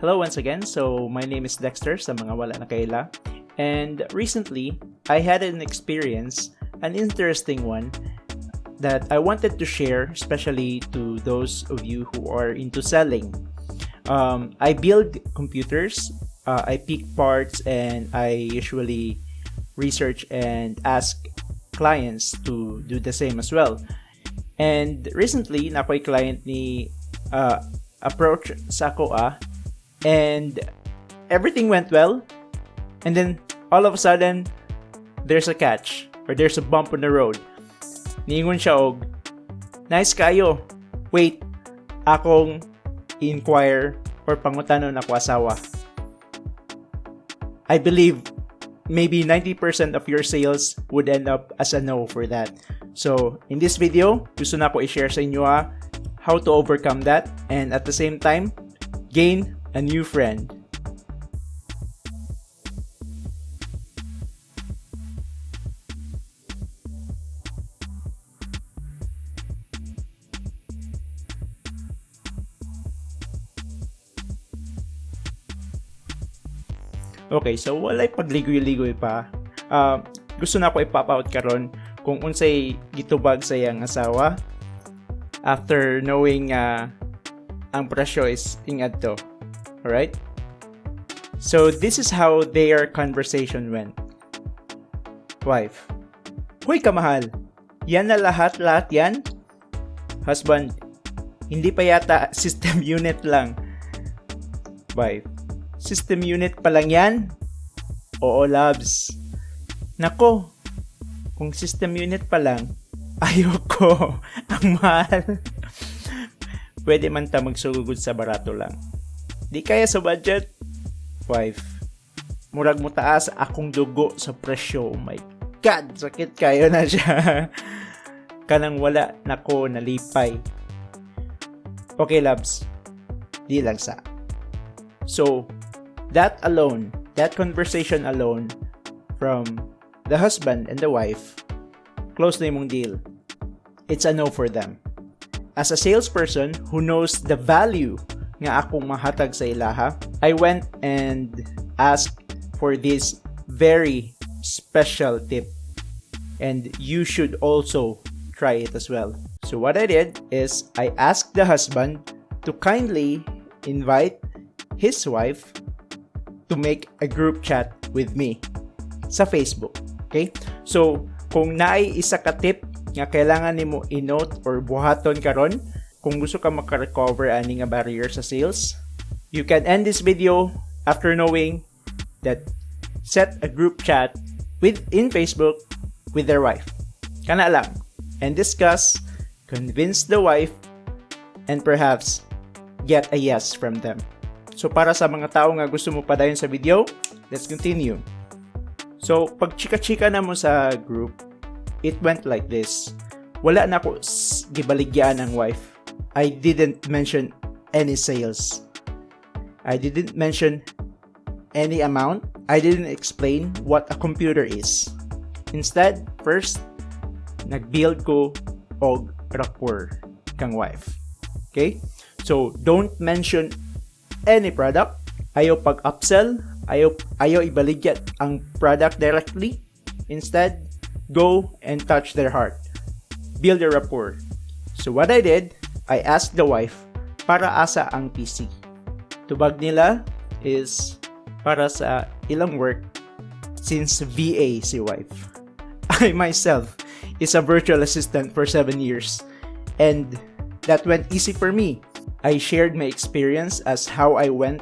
Hello once again. So my name is Dexter sa mga wala na kaila. And recently, I had an experience, an interesting one that I wanted to share, especially to those of you who are into selling. I build computers, I pick parts, and I usually research and ask clients to do the same as well. And recently, nako'y client ni approach sa ako and everything went well. And then, all of a sudden, there's a catch or there's a bump on the road. Niingon siya og, nice kayo. Wait, akong inquire or pangutanon ako asawa. I believe maybe 90% of your sales would end up as a no for that. So, in this video, gusto na ko i-share sa inyo how to overcome that and at the same time, gain a new friend. Okay, so walay pagligoy-ligoy pa. Gusto na ko ipop-out karon kung unsay gitubag sa iyang asawa after knowing ang presyo is ingadto. Alright? So, this is how their conversation went. Wife: Huy kamahal, yan na lahat yan? Husband: Hindi pa yata, system unit lang. Wife: System unit pa lang yan? Oo, loves. Nako, kung system unit pa lang, ayoko. Ang mahal. Pwede man ta magsugod sa barato lang. Di kaya sa budget? Wife: Murag mo taas akong dugo sa presyo. Oh my God, sakit kayo na siya. Kanang wala nako nalipay. Okay, loves. Di lang sa. So, that conversation alone from the husband and the wife, close na yung deal. It's a no for them. As a salesperson who knows the value nga akong mahatag sa ilaha, I went and asked for this very special tip. And you should also try it as well. So what I did is I asked the husband to kindly invite his wife to make a group chat with me sa Facebook. Okay? So, kung naay isa ka tip nga kailangan nimo i-note or buhaton karon kung gusto ka maka-recover ani nga barrier sa sales, you can end this video after knowing that set a group chat in Facebook with their wife. Kana lang. And discuss, convince the wife, and perhaps get a yes from them. So, para sa mga tao nga gusto mo padayon sa video, let's continue. So, pag chika-chika na mo sa group, it went like this. Wala na ako gibaligyan ng wife. I didn't mention any sales. I didn't mention any amount. I didn't explain what a computer is. Instead, first, nag-build ko og rapport kang wife. Okay? So, don't mention any product. Ayaw pag-upsell. Ayaw ibaligyan ang product directly. Instead, go and touch their heart. Build a rapport. So what I did, I asked the wife, para asa ang PC? Tubag nila is para sa ilang work since VA si wife. I myself is a virtual assistant for 7 years. And that went easy for me. I shared my experience as how I went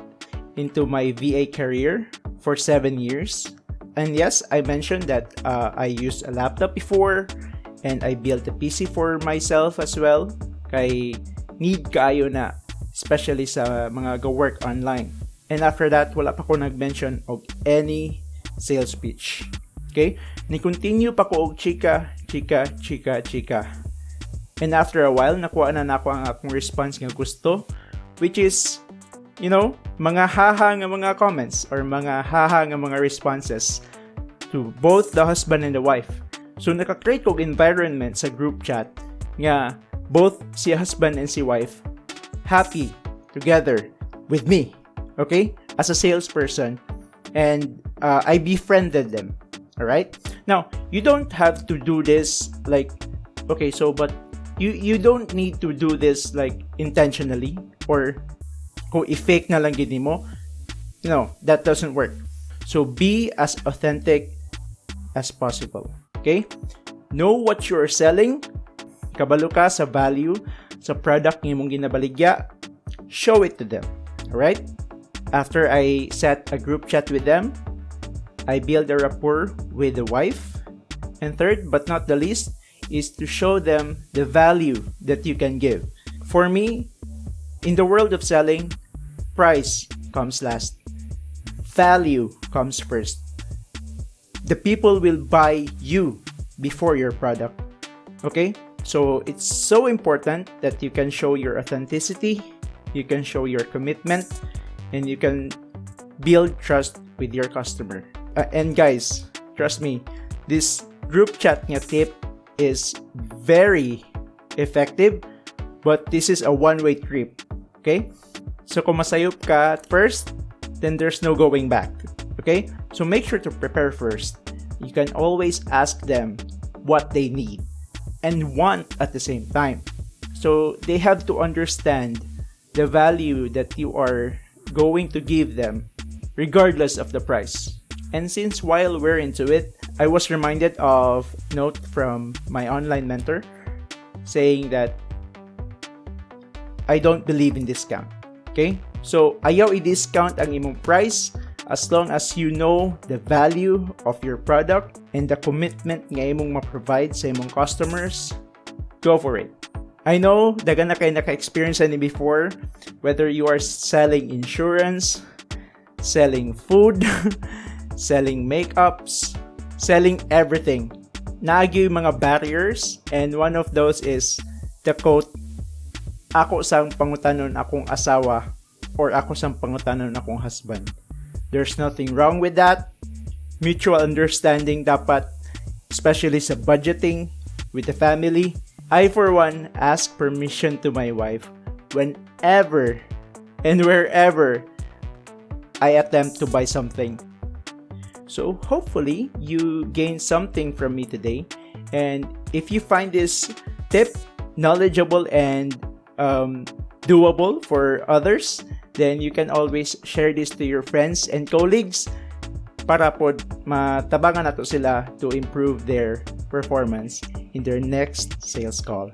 into my VA career for 7 years. And yes, I mentioned that I used a laptop before and I built a PC for myself as well. Kay need kaayo na, especially sa mga go-work online. And after that, wala pa ko nag-mention of any sales pitch. Okay? Ni-continue pa ko og chika. And after a while, nakuha na ako ang akong response nga gusto, which is, mga haha nga mga comments or mga haha nga mga responses to both the husband and the wife. So, naka-create ko environment sa group chat nga both si husband and si wife happy together with me. okay, as a salesperson, and I befriended them. All right. Now, you don't have to do this like, okay, so but you don't need to do this like intentionally or kung i-fake na lang gini mo. No, that doesn't work. So be as authentic as possible. Okay? Know what you are selling. Kabalo ka sa value sa product ng imong ginabaligya. Show it to them. Alright? After I set a group chat with them, I build a rapport with the wife. And third, but not the least, is to show them the value that you can give. For me, in the world of selling, price comes last. Value comes first. The people will buy you before your product. Okay? So it's so important that you can show your authenticity, you can show your commitment, and you can build trust with your customer. And guys, trust me, this group chat nga tip is very effective, but this is a one-way trip. Okay? So kung masayop ka at first, then there's no going back. Okay? So make sure to prepare first. You can always ask them what they need and want at the same time. So they have to understand the value that you are going to give them regardless of the price. And since while we're into it, I was reminded of a note from my online mentor saying that I don't believe in discount. Okay? So, ayaw i-discount ang imong price as long as you know the value of your product and the commitment nga imong ma-provide sa imong customers. Go for it. I know, dagan na kayo naka-experience ni before, whether you are selling insurance, selling food, selling makeups, selling everything. Naagi yung mga barriers, and one of those is the quote, ako sang pangutanon akong asawa or ako sang pangutanon akong husband. There's nothing wrong with that. Mutual understanding dapat, especially sa budgeting with the family. I for one ask permission to my wife whenever and wherever I attempt to buy something. So hopefully you gain something from me today. And if you find this tip knowledgeable and doable for others, then you can always share this to your friends and colleagues para po matabangan nato sila to improve their performance in their next sales call.